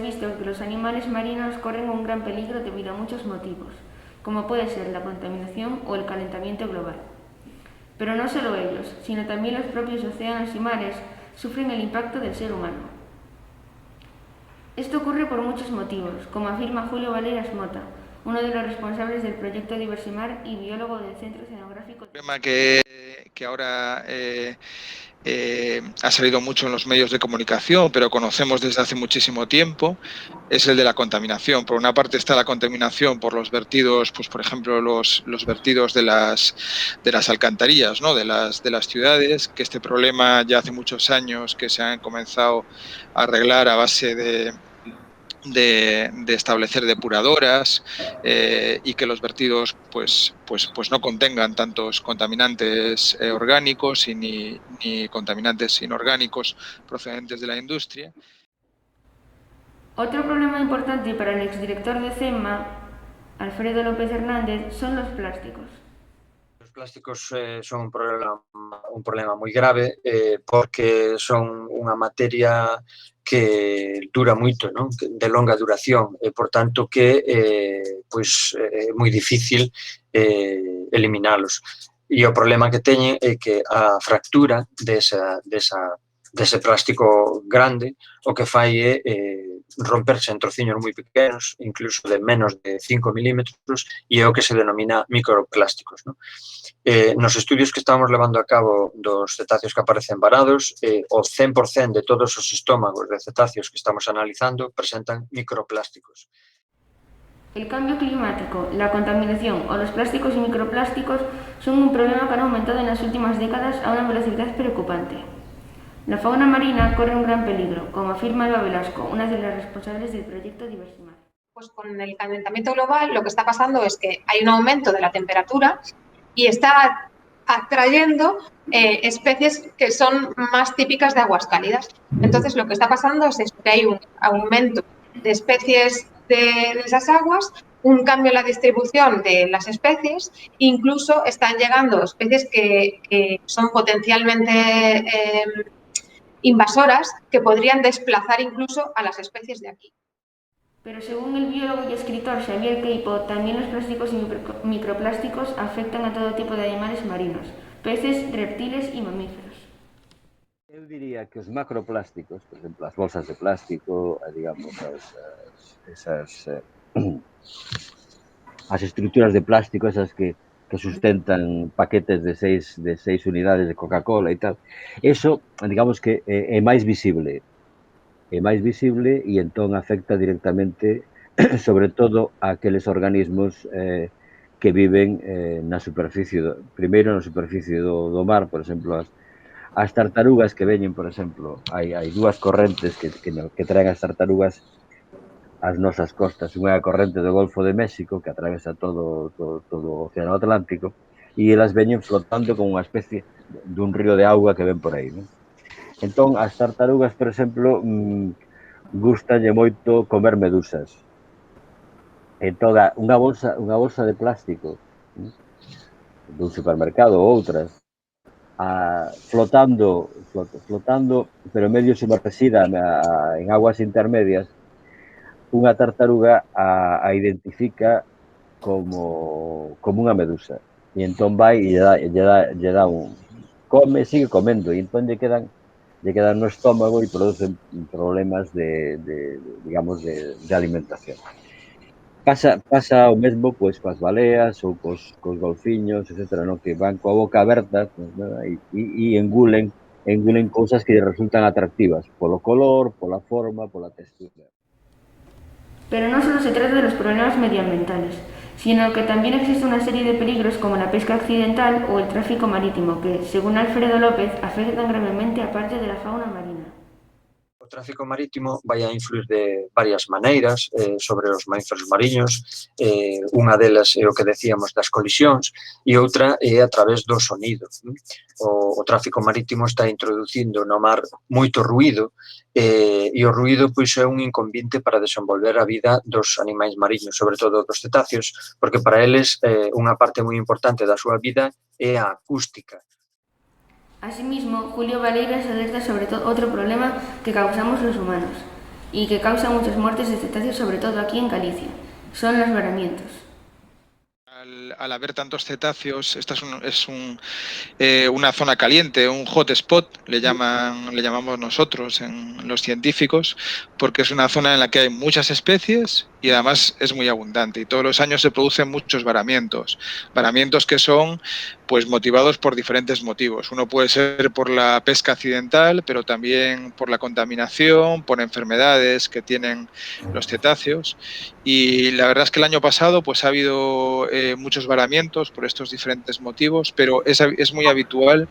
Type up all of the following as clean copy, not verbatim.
visto que los animales marinos corren un gran peligro debido a muchos motivos, como puede ser la contaminación o el calentamiento global. Pero no solo ellos, sino también los propios océanos y mares sufren el impacto del ser humano. Esto ocurre por muchos motivos, como afirma Julio Valeiras Mota, uno de los responsables del proyecto Diversimar y biólogo del Centro Oceanográfico. El problema que ahora ha salido mucho en los medios de comunicación, pero conocemos desde hace muchísimo tiempo, es el de la contaminación. Por una parte está la contaminación por los vertidos, pues por ejemplo los vertidos de las alcantarillas, ¿no? de las ciudades, que este problema ya hace muchos años que se han comenzado a arreglar a base de establecer depuradoras y que los vertidos pues no contengan tantos contaminantes orgánicos ni contaminantes inorgánicos procedentes de la industria. Otro problema importante para el exdirector de CEMA, Alfredo López Hernández, son los plásticos. Los plásticos son un problema moi grave porque son unha materia que dura moito, non? De longa duración, e por tanto que é moi difícil eliminalos. E o problema que teñen é que a fractura dese plástico grande o que fai é romperse en trociños moi pequenos, incluso de menos de 5 milímetros, e é o que se denomina microplásticos, non? Nos estudios que estamos levando a cabo dos cetáceos que aparecen varados, o 100% de todos os estómagos de cetáceos que estamos analizando presentan microplásticos. El cambio climático, la contaminación o los plásticos y microplásticos son un problema que han aumentado en las últimas décadas a una velocidad preocupante. La fauna marina corre un gran peligro, como afirma Alba Velasco, una de las responsables del proyecto Diversimar. Pues con el calentamiento global lo que está pasando es que hay un aumento de la temperatura y está atrayendo especies que son más típicas de aguas cálidas. Entonces lo que está pasando es que hay un aumento de especies de esas aguas, un cambio en la distribución de las especies, incluso están llegando especies que son potencialmente invasoras que podrían desplazar incluso a las especies de aquí. Pero según el biólogo y escritor Xavier Queipo, también los plásticos y microplásticos afectan a todo tipo de animales marinos, peces, reptiles y mamíferos. Eu diría que os macroplásticos, por exemplo, as bolsas de plástico, digamos, as estruturas de plástico, esas que sustentan paquetes de seis unidades de Coca-Cola e tal, eso, digamos que é máis visible. É máis visible e entón afecta directamente, sobre todo, a aqueles organismos que viven na superficie, primeiro na superficie do mar, por exemplo, as tartarugas que veñen, por exemplo, hai dúas correntes que traen as tartarugas ás nosas costas. Unha é a corrente do Golfo de México, que atravesa todo o Océano Atlántico, e elas veñen flotando como unha especie dun río de auga que ven por aí, non? Entón, as tartarugas, por exemplo, gustanlle moito comer medusas. Entón, unha bolsa de plástico dun supermercado ou outras, flotando, pero medio submerxida en aguas intermedias, unha tartaruga a identifica como unha medusa. E entón vai e lle dá un... sigue comendo, e entón lle quedan no estómago e producen problemas de alimentación. Pasa o mesmo pois coas baleas ou cos golfiños, etc., no? Que van coa boca aberta e engulen cousas que resultan atractivas polo color, pola forma, pola textura. Pero no solo se trata de los problemas medioambientales, sino que también existe una serie de peligros como la pesca accidental o el tráfico marítimo, que, según Alfredo López, afectan gravemente a parte de la fauna marina. O tráfico marítimo vai a influir de varias maneiras sobre os mamíferos mariños. Unha delas é o que decíamos das colisións e outra é a través do sonido. O tráfico marítimo está introducindo no mar moito ruído e o ruído pois é un inconveniente para desenvolver a vida dos animais mariños, sobre todo dos cetáceos, porque para eles unha parte moi importante da súa vida é a acústica. Asimismo, Julio Valeiras alerta sobre otro problema que causamos los humanos, y que causa muchas muertes de cetáceos, sobre todo aquí en Galicia. Son los varamientos. Al haber tantos cetáceos, esta es una zona caliente, un hotspot, le llamamos nosotros en los científicos, porque es una zona en la que hay muchas especies y además es muy abundante. Y todos los años se producen muchos varamientos que son pues motivados por diferentes motivos. Uno puede ser por la pesca accidental, pero también por la contaminación, por enfermedades que tienen los cetáceos. Y la verdad es que el año pasado pues ha habido muchos varamientos por estos diferentes motivos, pero es muy habitual,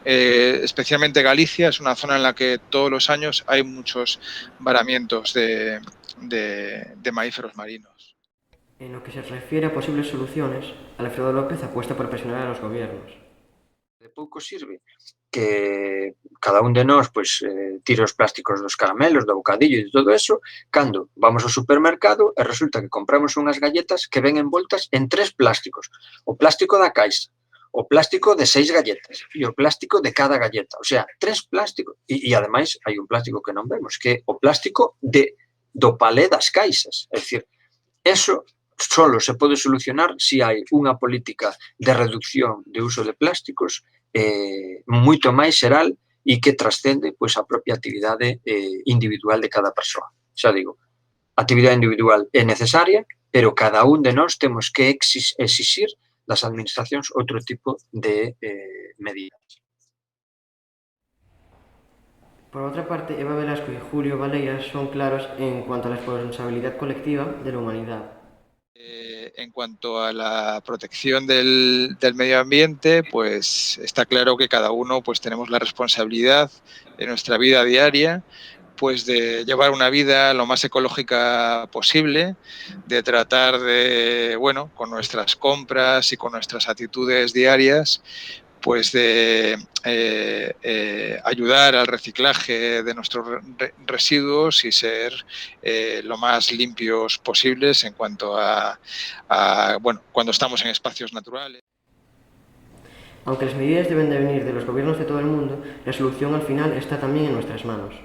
especialmente Galicia, es una zona en la que todos los años hay muchos varamientos de mamíferos marinos. En lo que se refiere a posibles soluciones, Alfredo López apuesta por presionar a los gobiernos. De pouco sirve que cada un de nós tire os plásticos dos caramelos, do bocadillo e de todo eso, cando vamos ao supermercado e resulta que compramos unhas galletas que ven envoltas en 3 plásticos. O plástico da caixa, o plástico de 6 galletas e o plástico de cada galleta. O sea, 3 plásticos. E ademais, hai un plástico que non vemos, que é o plástico do palé das caixas. É dicir, eso solo se pode solucionar se hai unha política de reducción de uso de plásticos moito máis xeral e que trascende a propia actividade individual de cada persoa. Xa digo, a actividade individual é necesaria, pero cada un de nós temos que exixir das administracións outro tipo de medidas. Por otra parte, Eva Velasco y Julio Valeyras son claros en cuanto a la responsabilidad colectiva de la humanidad. En cuanto a la protección del medio ambiente, pues está claro que cada uno pues tenemos la responsabilidad en nuestra vida diaria pues de llevar una vida lo más ecológica posible, de tratar de, bueno, con nuestras compras y con nuestras actitudes diarias, pues de ayudar al reciclaje de nuestros residuos y ser lo más limpios posibles en cuanto a bueno, cuando estamos en espacios naturales. Aunque las medidas deben de venir de los gobiernos de todo el mundo, la solución al final está también en nuestras manos.